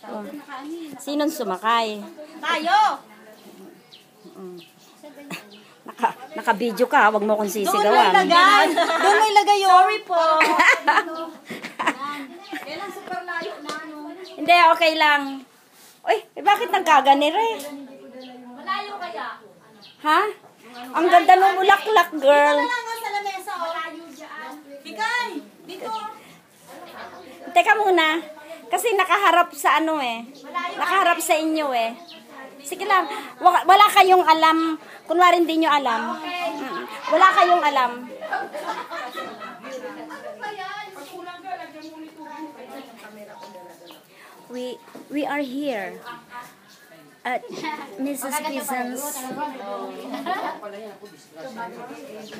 Oh. Sinong sumakay? Tayo! Naka-video ka, wag mo kong Doon may sisigawan. lagay! Doon may lagay yun! Sorry po! Kailan super layo na ano? Hindi, okay lang. Uy, bakit nagkaganir eh? Malayo kaya? Ha? Ang ganda ng bulaklak, girl. Dito na lang sa lamesa, oh. Malayo dyan. Bigay! Dito! Teka muna. Kasi nakaharap sa ano eh. Nakaharap sa inyo eh. Sige lang. Wala kayong alam. Kunwari hindi nyo alam. Wala kayong alam. We are here at Mrs. Kizan's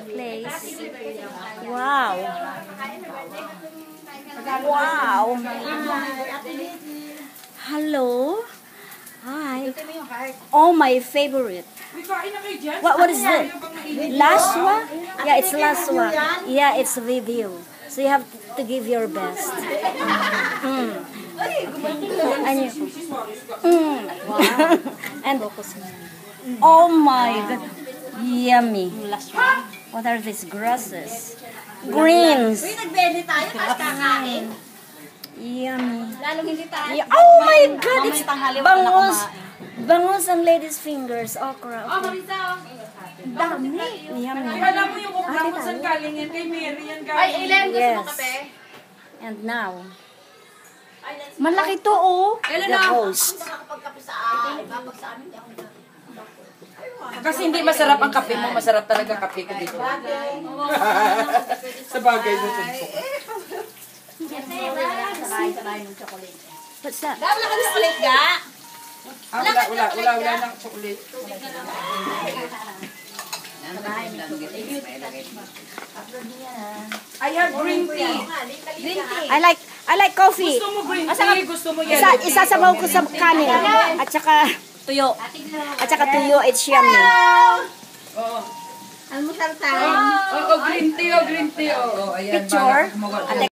place. Wow. Wow. Hello. Hi. Oh, my favorite. What is it? Laswa? Yeah, it's laswa. Yeah, it's video. So you have to give your best. And oh my god, yummy. What are these grasses? Greens. Uy, nagbeli tayo, tapos kakain. Yummy. Lalong hindi tayo. Oh my god, it's bangus. Bangus and ladies' fingers. Okra. Oh, Okay. Marisa, oh. Dami. Yummy. Alam mo yung okra mo saan galing yan? Kay Mary yan galing. Ay, Ellen, gusto mo Yes. kape? And now, malaki to oh. The host. Nakakapagkape sa iba, pag sa amin, di ako Kasi hindi masarap ang kape mo, masarap talaga kape ko dito. Sa bagay mo tumpok. What's that? Wala ka na ulit, ga? Wala ng chocolate. I have green tea. I like coffee. Gusto mo green tea? Gusto mo yellow tea? Isasabaw ko sa kanin. At saka tuyo. At saka tuyo, it's yummy. Oo. Almusal tayo. Oo, green tea. Ayan, Picture. bago kumawa. At